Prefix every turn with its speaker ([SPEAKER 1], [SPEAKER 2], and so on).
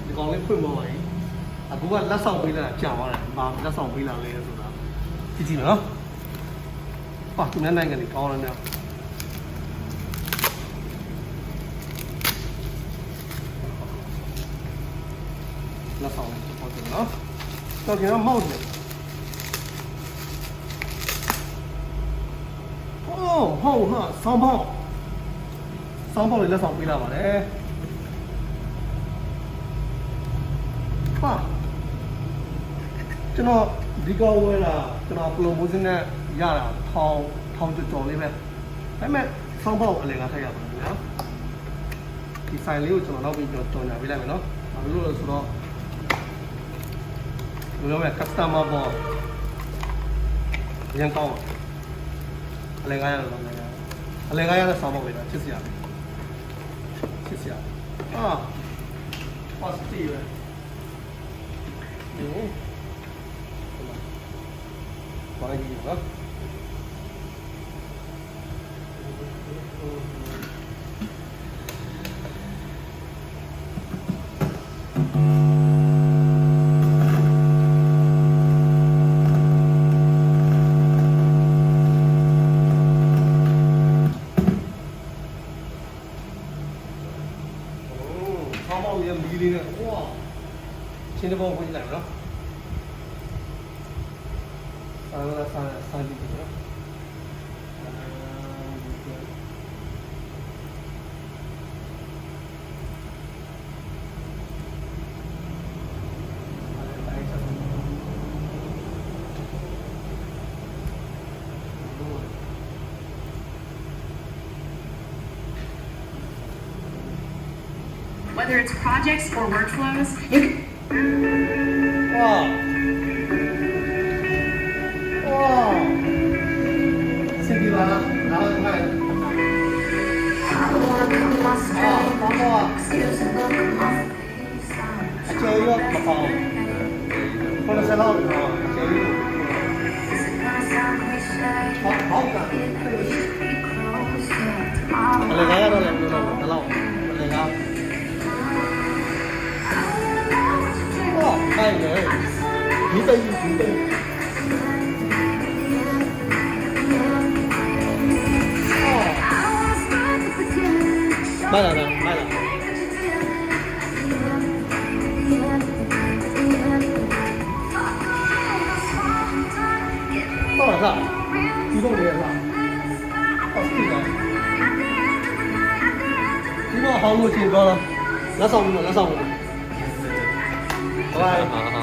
[SPEAKER 1] ဒီကောင်လေးဖွင့်ပေါ်ပါရင်အခုကလက်ဆောင်ပေးလာတာကြာသွားတယ်ဘာလက်ဆောင်ပေးလာလဲဆိုတာကြည့်ကြည့်နော်ဟာသူနဲ့နိုင်ငံလေးကောင်းတယ်နော်လက်ဆောင်လေးပေါ်တယ်နော်တော့ကျွန်တော်မောက်တယ်ဟုတ်ဟာဆောင်းပေါက်လေးလက်ဆောင်ပေးလာပါတယ်ဟာကျွန်တော်ဒီကောဝဲလာကျွန်တော် promotion နဲ့ရတာထောင်ကြော်လေးပဲဒါပေမဲ့ဆောင်းပေါက်အလင်ကထည့်ရပါမယ်နော်ဒီဆိုင်လေးကိုကျွန်တော်နောက်ပြီးကြော်ညာပေးလိုက်မယ်နော်ဘာလို့လဲဆိုတော့ဘယ်လိုလဲ customer ပေါ့ရန်ကောင်းအလင်ကရတော့အလင်ကရတဲ့ဆောင်းပေါက်လေးတော့ချစ်စရာအာ positive ပဲဘာလဲဒီနော်ဆောင်းပေါက်လေးမီးလေးနဲ့ဝါချင်းတဘောဝင်လာနော်စားကြည့်ကြနော်
[SPEAKER 2] Whether it's projects or workflows, you can...
[SPEAKER 1] Wow. Sige ba? Nakakit nga eh. Tama. Acheyo at Macau. Kung nasa loob, acheyo. Hot ka. Aligaya na lang doon. Dalaw. Aligaya. Hay rồi, đi đây. Mai là. Có là sao? Đi đâu vậy sao? Có gì vậy? Đi vào hang luôn chỉ có là, lá xong rồi.
[SPEAKER 3] 好。